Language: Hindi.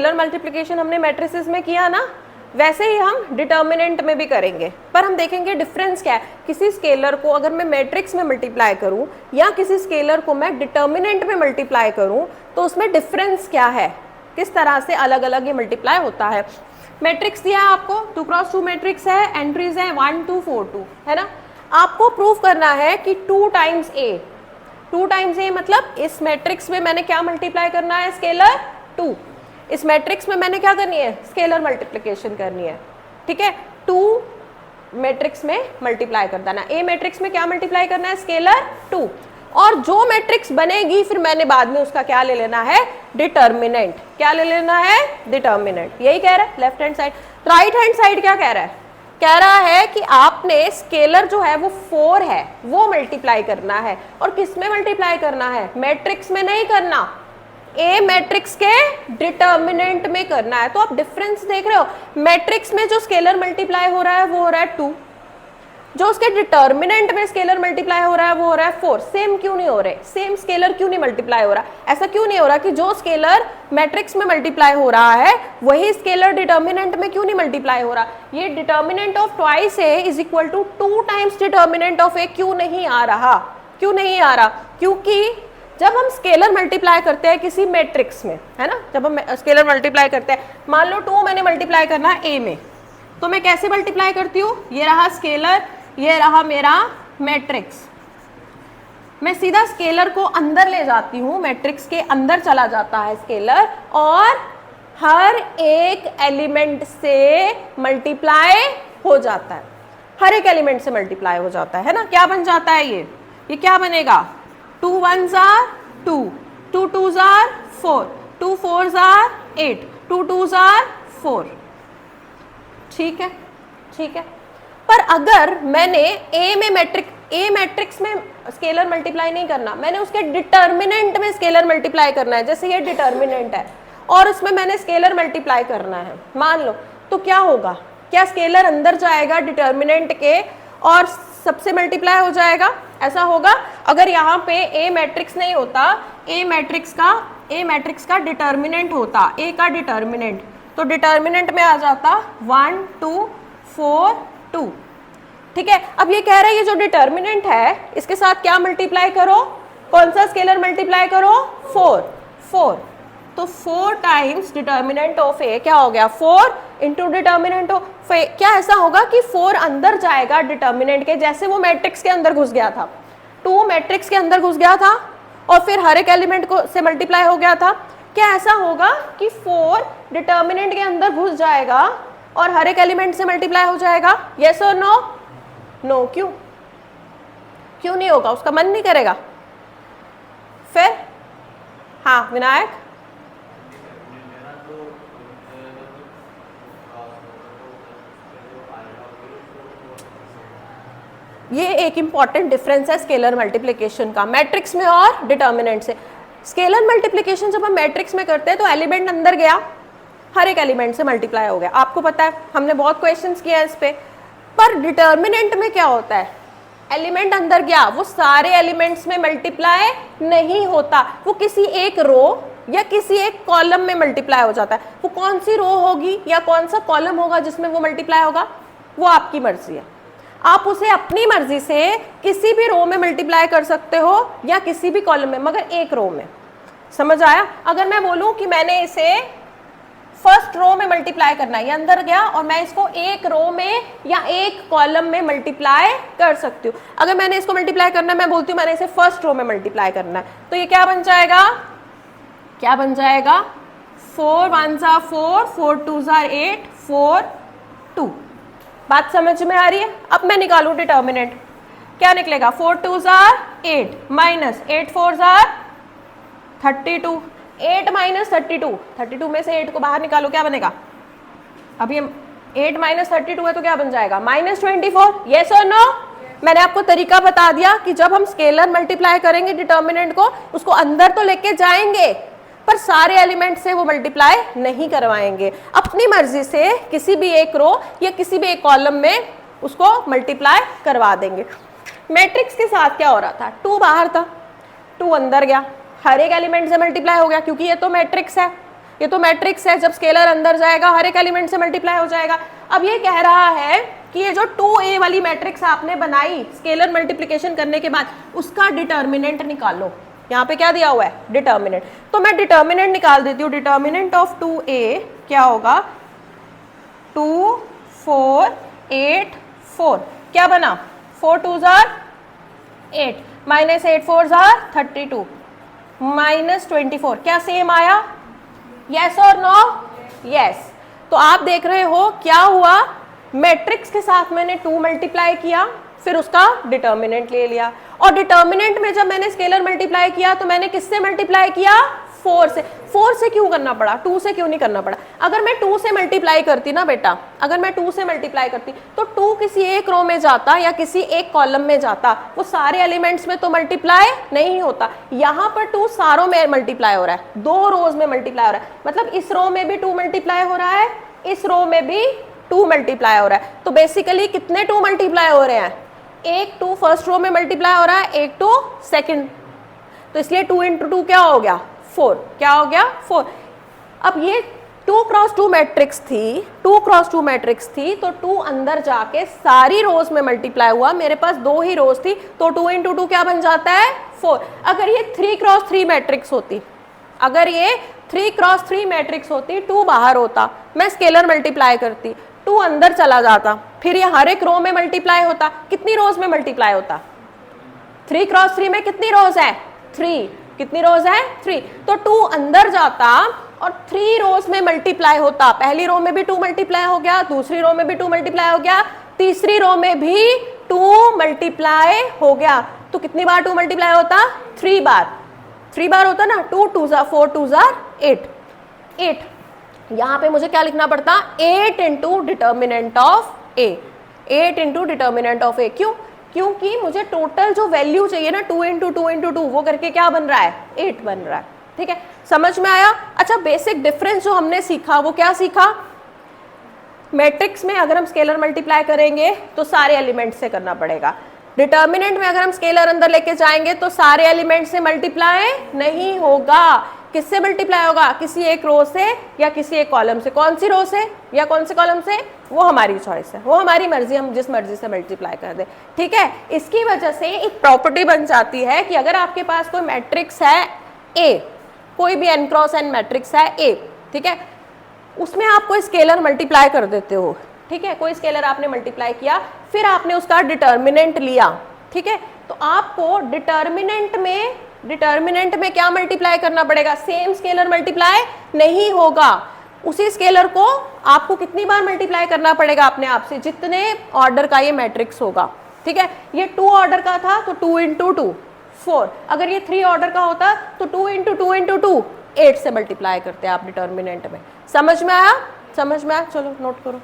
स्केलर मल्टीप्लिकेशन हमने मैट्रिसेस में किया ना, वैसे ही हम डिटर्मिनेंट में भी करेंगे, पर हम देखेंगे डिफरेंस क्या है। किसी स्केलर को अगर मैं मैट्रिक्स में मल्टीप्लाई करूं या किसी स्केलर को मैं डिटर्मिनेंट में मल्टीप्लाई करूं तो उसमें डिफरेंस क्या है, किस तरह से अलग अलग ये मल्टीप्लाई होता है। मैट्रिक्स दिया है आपको, 2 क्रॉस 2 मैट्रिक्स है, एंट्रीज है 1 2 4 2, है ना। आपको प्रूव करना है कि 2 टाइम्स ए, 2 टाइम्स ए मतलब इस मैट्रिक्स में मैंने क्या मल्टीप्लाई करना है, स्केलर 2। इस मैट्रिक्स में मैंने क्या करनी है, स्केलर मल्टीप्लिकेशन करनी है, ठीक है। 2 मैट्रिक्स में मल्टीप्लाई कर देना, ए मैट्रिक्स में क्या मल्टीप्लाई करना है, स्केलर 2। और जो मैट्रिक्स बनेगी फिर मैंने बाद में उसका क्या ले लेना है, डिटर्मिनेंट। क्या ले लेना है, डिटर्मिनेंट। यही कह रहा है left hand side. Right hand side क्या कह रहा है, कह रहा है कि आपने स्केलर जो है वो 4 है वो मल्टीप्लाई करना है। और किस में मल्टीप्लाई करना है, मैट्रिक्स में नहीं करना, ए मैट्रिक्स के डिटर्मिनेंट में करना है। तो आप डिफरेंस देख रहे हो, मैट्रिक्स में जो स्केलर मल्टीप्लाई हो रहा है वो हो रहा है 2, जो उसके डिटर्मिनेंट में स्केलर मल्टीप्लाई हो रहा है वो हो रहा है 4। सेम क्यों नहीं हो रहे, सेम स्केलर क्यों नहीं मल्टीप्लाई हो रहा, ऐसा क्यों नहीं हो रहा कि जो स्केलर मैट्रिक्स में मल्टीप्लाई हो रहा है वही स्केलर डिटर्मिनेंट में क्यों नहीं मल्टीप्लाई हो रहा। ये determinant of twice A is equal to 2 times determinant of A क्यों नहीं आ रहा, क्यों नहीं आ रहा, क्योंकि जब हम स्केलर मल्टीप्लाई करते हैं किसी मैट्रिक्स में, है ना, जब हम स्केलर मल्टीप्लाई करते हैं, मान लो 2 मैंने मल्टीप्लाई करना है ए में, तो मैं कैसे मल्टीप्लाई करती हूँ, ये रहा स्केलर, ये रहा मेरा मैट्रिक्स। मैं सीधा स्केलर को अंदर ले जाती हूँ, मैट्रिक्स के अंदर चला जाता है स्केलर, और हर एक एलिमेंट से मल्टीप्लाई हो जाता है, हर एक एलिमेंट से मल्टीप्लाई हो जाता है ना। क्या बन जाता है ये क्या बनेगा, 2 1s are 2, 2 2s are 4, 2 4s are 8, 2 2s are 4। ठीक है, ठीक है। पर अगर मैंने ए मैट्रिक्स में स्केलर मल्टीप्लाई नहीं करना, मैंने उसके डिटर्मिनेंट में स्केलर मल्टीप्लाई करना है, जैसे ये डिटर्मिनेंट है और उसमें मैंने स्केलर मल्टीप्लाई करना है, मान लो, तो क्या होगा, क्या स्केलर अंदर जाएगा डिटर्मिनेंट के और सबसे मल्टीप्लाई हो जाएगा, ऐसा होगा। अगर यहाँ पे ए मैट्रिक्स नहीं होता, ए मैट्रिक्स का डिटर्मिनेंट होता, ए का डिटर्मिनेंट, तो डिटर्मिनेंट में आ जाता 1 2 4 2, ठीक है। अब ये कह रहा है ये जो डिटर्मिनेंट है इसके साथ क्या मल्टीप्लाई करो, कौन सा स्केलर मल्टीप्लाई करो, 4। तो 4 टाइम्स डिटर्मिनेंट ऑफ ए क्या हो गया, 4 इंटू डिटर्मिनेंट ऑफ ए। क्या ऐसा होगा कि 4 अंदर जाएगा डिटर्मिनेंट के, जैसे वो मैट्रिक्स के अंदर घुस गया था, 2 मैट्रिक्स के अंदर घुस गया था और फिर हर एक एलिमेंट को से मल्टीप्लाई हो गया था। क्या ऐसा होगा कि 4 डिटर्मिनेंट के अंदर घुस जाएगा और हर एक एलिमेंट से मल्टीप्लाई हो जाएगा, यस और नो, नो। क्यों नहीं होगा, उसका मन नहीं करेगा। फिर हाँ विनायक, ये एक इंपॉर्टेंट डिफरेंस है स्केलर मल्टीप्लिकेशन का मैट्रिक्स में और डिटर्मिनेंट से। स्केलर मल्टीप्लिकेशन जब हम मैट्रिक्स में करते हैं तो एलिमेंट अंदर गया, हर एक एलिमेंट से मल्टीप्लाई हो गया, आपको पता है, हमने बहुत क्वेश्चंस किया है इस पे। पर डिटर्मिनेंट में क्या होता है, एलिमेंट अंदर गया, वो सारे एलिमेंट्स में मल्टीप्लाई नहीं होता, वो किसी एक रो या किसी एक कॉलम में मल्टीप्लाई हो जाता है। वो कौन सी रो होगी या कौन सा कॉलम होगा जिसमें वो मल्टीप्लाई होगा, वो आपकी मर्जी है, आप उसे अपनी मर्जी से किसी भी रो में मल्टीप्लाई कर सकते हो या किसी भी कॉलम में, मगर एक रो में। समझ आया। अगर मैं बोलूं कि मैंने इसे फर्स्ट रो में मल्टीप्लाई करना है, ये अंदर गया और मैं इसको एक रो में या एक कॉलम में मल्टीप्लाई कर सकती हूँ। अगर मैंने इसको मल्टीप्लाई करना है, मैं बोलती हूँ मैंने इसे फर्स्ट रो में मल्टीप्लाई करना है, तो ये क्या बन जाएगा, क्या बन जाएगा, 4 1s are 4, 4 2s are 8, 4 2। बात समझ में आ रही है। अब मैं निकालू डिटर्मिनेंट, क्या निकलेगा, 4 2s are 8 minus 8 4s are 32, 8 minus 32, 32 में से 8 को बाहर निकालो, क्या बनेगा, अभी हम 8 माइनस 32 है तो क्या बन जाएगा, -24। यस और नो। मैंने आपको तरीका बता दिया कि जब हम स्केलर मल्टीप्लाई करेंगे डिटर्मिनेंट को, उसको अंदर तो लेके जाएंगे पर सारे एलिमेंट से वो मल्टीप्लाई नहीं करवाएंगे, अपनी मर्जी से किसी भी एक रो या किसी भी एक कॉलम में उसको मल्टीप्लाई करवा देंगे। मैट्रिक्स के साथ क्या हो रहा था, 2 बाहर था, 2 अंदर गया, हर एक एलिमेंट से मल्टीप्लाई हो गया क्योंकि ये तो मैट्रिक्स है। ये तो मैट्रिक्स है, जब स्केलर अंदर जाएगा हर एक एलिमेंट से मल्टीप्लाई हो जाएगा। अब ये कह रहा है कि ये जो 2a वाली मैट्रिक्स आपने बनाई स्केलर मल्टीप्लिकेशन करने के बाद, उसका डिटर्मिनेंट निकालो। यहाँ पे क्या दिया हुआ है? डिटर्मिनेंट। तो मैं डिटर्मिनेंट निकाल देती हूँ। डिटर्मिनेंट ऑफ 2a क्या होगा? 2 4 8 4, क्या बना? 4 2s are 8 minus 8 4s are 32 minus 24, क्या सेम आया? यस और नो? यस। तो आप देख रहे हो क्या हुआ, मैट्रिक्स के साथ मैंने 2 मल्टीप्लाई किया, फिर उसका डिटर्मिनेंट ले लिया, और डिटर्मिनेंट में जब मैंने स्केलर मल्टीप्लाई किया तो मैंने किससे मल्टीप्लाई किया? 4 से। 4 से क्यों करना पड़ा? 2 से क्यों नहीं करना पड़ा? अगर मैं 2 से मल्टीप्लाई करती ना बेटा, अगर मैं 2 से मल्टीप्लाई करती तो 2 किसी एक रो में जाता या किसी एक कॉलम में जाता, वो सारे एलिमेंट्स में तो मल्टीप्लाई नहीं होता। यहाँ पर 2 सारों में मल्टीप्लाई हो रहा है, 2 रोज में मल्टीप्लाई हो रहा है, मतलब इस रो में भी 2 मल्टीप्लाई हो रहा है, इस रो में भी 2 मल्टीप्लाई हो रहा है। तो बेसिकली कितने 2 मल्टीप्लाई हो रहे हैं? एक 2 फर्स्ट रो में मल्टीप्लाई हो रहा है, एक 2 सेकंड, तो इसलिए 2 इंटू 2 क्या हो गया? 4। क्या हो गया? 4। अब ये 2 क्रॉस 2 मैट्रिक्स थी, 2 क्रॉस 2 मैट्रिक्स थी, तो 2 अंदर जाके सारी रोज में मल्टीप्लाई हुआ। मेरे पास 2 ही रोज थी, तो 2 इंटू 2 क्या बन जाता है? 4। अगर ये 3 क्रॉस 3 मैट्रिक्स होती, अगर ये 3 क्रॉस 3 मैट्रिक्स होती, 2 बाहर होता, मैं स्केलर मल्टीप्लाई करती, 2 अंदर चला जाता, फिर ये हर एक रो में मल्टीप्लाई होता। कितनी रोज में मल्टीप्लाई होता? 3 क्रॉस 3 में कितनी रोज है? 3। कितनी रोज है? 3। तो 2 अंदर जाता और 3 रोज में मल्टीप्लाई होता। पहली रो में भी 2 मल्टीप्लाई हो गया, दूसरी रो में भी 2 मल्टीप्लाई हो गया, तीसरी रो में भी 2 मल्टीप्लाई हो गया। तो कितनी बार 2 मल्टीप्लाई होता? 3 बार। 3 बार होता ना, 2 2s are 4 2s are 8। 8 यहाँ पे मुझे क्या लिखना पड़ता? 8 into determinant of A. 8 into determinant of A. क्यों? क्योंकि मुझे टोटल जो वैल्यू चाहिए ना 2 इंटू 2 इंटू 2, वो करके क्या बन रहा है? 8 बन रहा है। ठीक है, समझ में आया? अच्छा, बेसिक डिफरेंस जो हमने सीखा वो क्या सीखा? मैट्रिक्स में अगर हम स्केलर मल्टीप्लाई करेंगे तो सारे एलिमेंट से करना पड़ेगा। डिटर्मिनेंट में अगर हम स्केलर अंदर लेके जाएंगे तो सारे एलिमेंट से मल्टीप्लाई नहीं होगा। किससे मल्टीप्लाई होगा? किसी एक रो से या किसी एक कॉलम से। कौन सी रो से या कौन से कॉलम से? वो हमारी चॉइस है, वो हमारी मर्जी, हम जिस मर्जी से मल्टीप्लाई कर दे। ठीक है, इसकी वजह से एक प्रॉपर्टी बन जाती है कि अगर आपके पास कोई मैट्रिक्स है ए, कोई भी n क्रॉस n मैट्रिक्स है ए, ठीक है, उसमें आप कोई स्केलर मल्टीप्लाई कर देते हो। ठीक है, कोई स्केलर आपने मल्टीप्लाई किया, फिर आपने उसका डिटर्मिनेंट लिया। ठीक है, तो आपको डिटर्मिनेंट में क्या मल्टीप्लाई करना पड़ेगा? सेम स्केलर मल्टीप्लाई नहीं होगा। उसी स्केलर को आपको कितनी बार मल्टीप्लाई करना पड़ेगा अपने आप से? जितने ऑर्डर का ये मैट्रिक्स होगा। ठीक है, ये 2 ऑर्डर का था तो 2 इंटू 2 4। अगर ये 3 ऑर्डर का होता तो 2 इंटू 2 इंटू 2 8 से मल्टीप्लाई करते आप डिटर्मिनेंट में। समझ में आया? समझ में आया? चलो नोट करो।